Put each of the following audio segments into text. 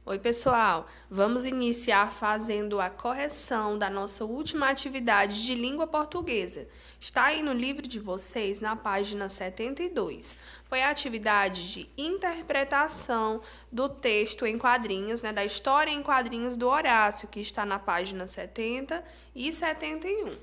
Oi, pessoal! Vamos iniciar fazendo a correção da nossa última atividade de língua portuguesa. Está aí no livro de vocês, na página 72. Foi a atividade de interpretação do texto em quadrinhos, da história em quadrinhos do Horácio, que está na página 70 e 71.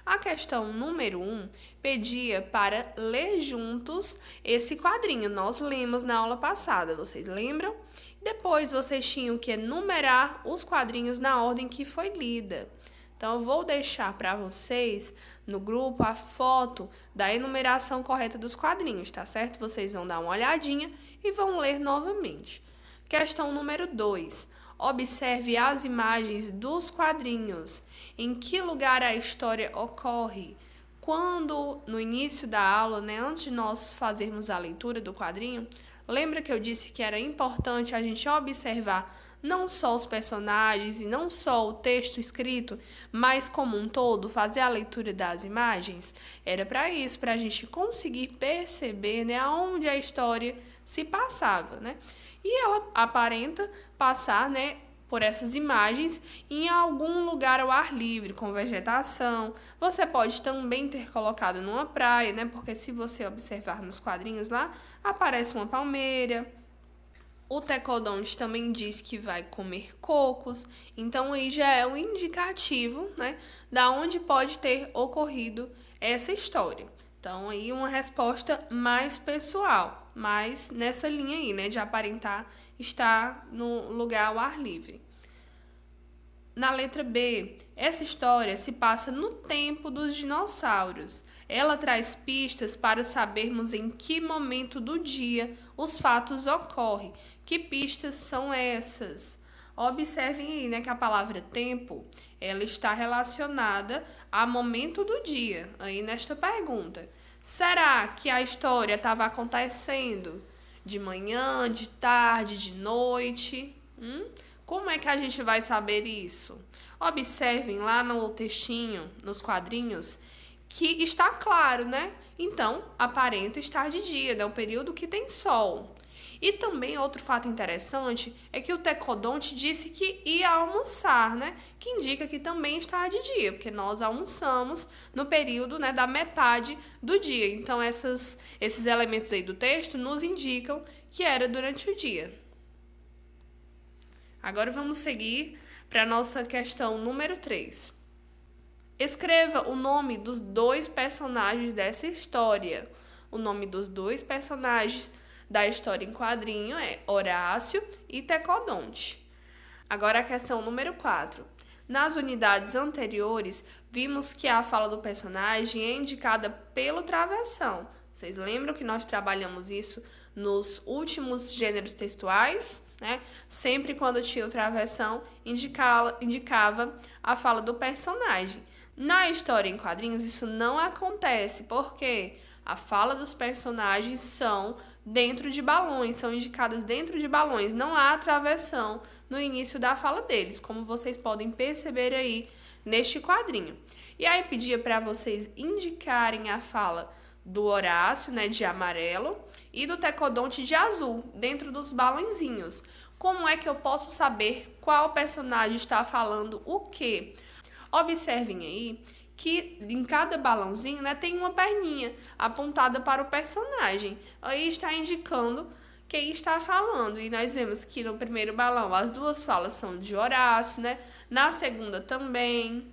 A questão número 1 pedia para ler juntos esse quadrinho. Nós lemos na aula passada, vocês lembram? Depois vocês tinham que enumerar os quadrinhos na ordem que foi lida. Então, eu vou deixar para vocês no grupo a foto da enumeração correta dos quadrinhos, tá certo? Vocês vão dar uma olhadinha e vão ler novamente. Questão número 2. Observe as imagens dos quadrinhos. Em que lugar a história ocorre? Quando, no início da aula, antes de nós fazermos a leitura do quadrinho, lembra que eu disse que era importante a gente observar não só os personagens e não só o texto escrito, mas como um todo, fazer a leitura das imagens? Era para isso, para a gente conseguir perceber, aonde a história se passava, E ela aparenta passar, por essas imagens em algum lugar ao ar livre, com vegetação. Você pode também ter colocado numa praia, porque se você observar nos quadrinhos lá, aparece uma palmeira. O Tecodonte também diz que vai comer cocos, então aí já é um indicativo, da onde pode ter ocorrido essa história. Então aí uma resposta mais pessoal, mais nessa linha aí, de aparentar estar no lugar ao ar livre. Na letra B, essa história se passa no tempo dos dinossauros. Ela traz pistas para sabermos em que momento do dia os fatos ocorrem. Que pistas são essas? Observem aí, que a palavra tempo, ela está relacionada a momento do dia, aí nesta pergunta. Será que a história estava acontecendo de manhã, de tarde, de noite? Como é que a gente vai saber isso? Observem lá no textinho, nos quadrinhos, que está claro, Então, aparenta estar de dia, o período que tem sol. E também outro fato interessante é que o Tecodonte disse que ia almoçar, Que indica que também está de dia, porque nós almoçamos no período, da metade do dia. Então, esses elementos aí do texto nos indicam que era durante o dia. Agora vamos seguir para a nossa questão número 3. Escreva o nome dos dois personagens dessa história. O nome dos dois personagens da história em quadrinho é Horácio e Tecodonte. Agora a questão número 4. Nas unidades anteriores, vimos que a fala do personagem é indicada pelo travessão. Vocês lembram que nós trabalhamos isso nos últimos gêneros textuais? Sempre quando tinha o travessão, indicava a fala do personagem. Na história em quadrinhos, isso não acontece, porque a fala dos personagens são dentro de balões, são indicadas dentro de balões, não há travessão no início da fala deles, como vocês podem perceber aí neste quadrinho. E aí pedia para vocês indicarem a fala do Horácio, de amarelo, e do Tecodonte de azul, dentro dos balãozinhos. Como é que eu posso saber qual personagem está falando o quê? Observem aí que em cada balãozinho, tem uma perninha apontada para o personagem. Aí está indicando quem está falando. E nós vemos que no primeiro balão as duas falas são de Horácio, Na segunda também.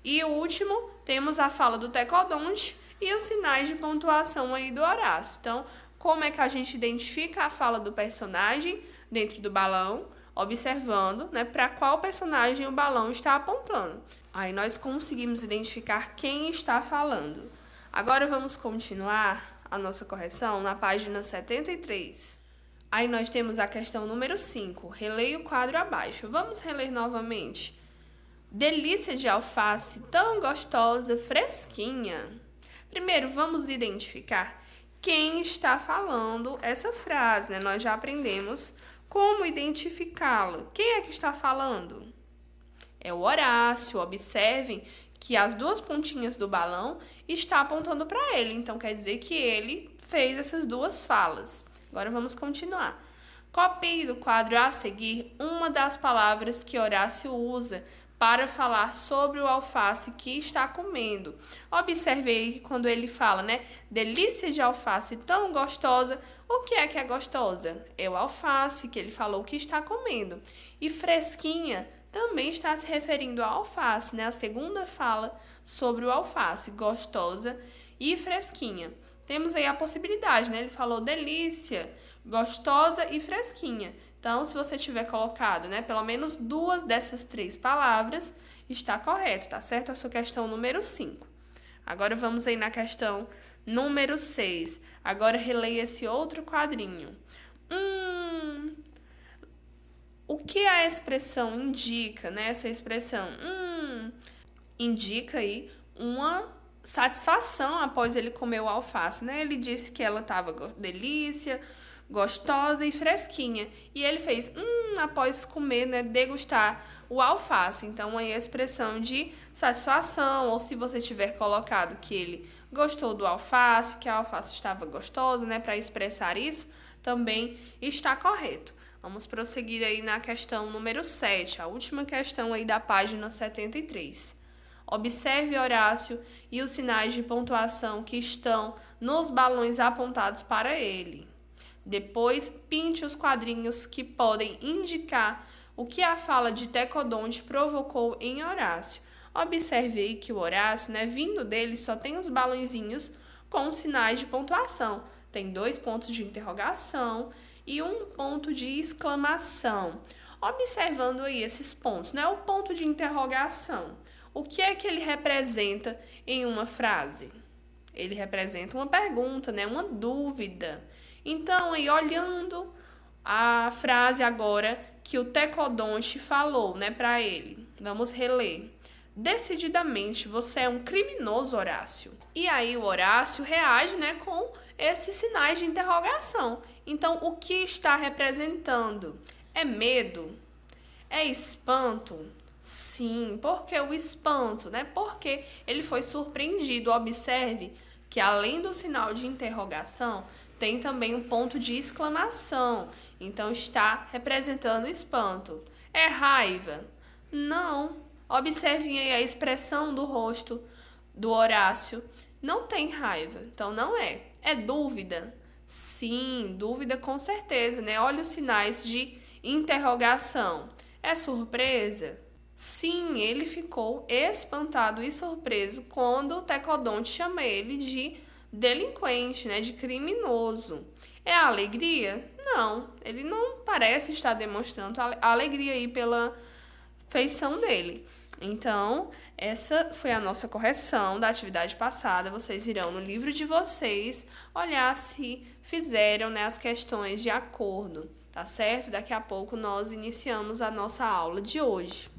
E o último, temos a fala do Tecodonte e os sinais de pontuação aí do Horácio. Então, como é que a gente identifica a fala do personagem dentro do balão? Observando, para qual personagem o balão está apontando. Aí nós conseguimos identificar quem está falando. Agora vamos continuar a nossa correção na página 73. Aí nós temos a questão número 5. Releia o quadro abaixo. Vamos reler novamente. Delícia de alface, tão gostosa, fresquinha. Primeiro, vamos identificar quem está falando essa frase, Nós já aprendemos como identificá-lo. Quem é que está falando? É o Horácio. Observem que as duas pontinhas do balão estão apontando para ele. Então, quer dizer que ele fez essas duas falas. Agora, vamos continuar. Copie do quadro a seguir uma das palavras que Horácio usa para falar sobre o alface que está comendo. Observe aí que quando ele fala, né? Delícia de alface tão gostosa. O que é gostosa? É o alface que ele falou que está comendo. E fresquinha também está se referindo ao alface, né? A segunda fala sobre o alface, gostosa e fresquinha. Temos aí a possibilidade, né? Ele falou delícia, gostosa e fresquinha. Então, se você tiver colocado, né, pelo menos duas dessas três palavras, está correto, tá certo? A sua questão número 5. Agora vamos aí na questão número 6. Agora releia esse outro quadrinho. O que a expressão indica, né? Essa expressão indica aí uma satisfação após ele comer o alface, né? Ele disse que ela estava delícia, gostosa e fresquinha. E ele fez, após comer, né, degustar o alface. Então, aí a expressão de satisfação, ou se você tiver colocado que ele gostou do alface, que a alface estava gostosa, né, para expressar isso, também está correto. Vamos prosseguir aí na questão número 7, a última questão aí da página 73. Observe, Horácio, e os sinais de pontuação que estão nos balões apontados para ele. Depois, pinte os quadrinhos que podem indicar o que a fala de Tecodonte provocou em Horácio. Observe aí que o Horácio, né, vindo dele, só tem os balõezinhos com sinais de pontuação. Tem 2 pontos de interrogação e 1 ponto de exclamação. Observando aí esses pontos, né, o ponto de interrogação. O que é que ele representa em uma frase? Ele representa uma pergunta, né? Uma dúvida. Então, aí, olhando a frase agora que o Tecodonte falou, né, para ele. Vamos reler. Decididamente, você é um criminoso, Horácio. E aí o Horácio reage, né, com esses sinais de interrogação. Então, o que está representando? É medo? É espanto? Sim, porque o espanto, né? Porque ele foi surpreendido. Observe que além do sinal de interrogação, tem também um ponto de exclamação. Então está representando espanto. É raiva? Não. Observem aí a expressão do rosto do Horácio. Não tem raiva, então não é. É dúvida? Sim, dúvida com certeza, né? Olha os sinais de interrogação. É surpresa? Sim, ele ficou espantado e surpreso quando o Tecodonte chama ele de delinquente, né, de criminoso. É a alegria? Não, ele não parece estar demonstrando a alegria aí pela feição dele. Então, essa foi a nossa correção da atividade passada. Vocês irão no livro de vocês olhar se fizeram, né, as questões de acordo, tá certo? Daqui a pouco nós iniciamos a nossa aula de hoje.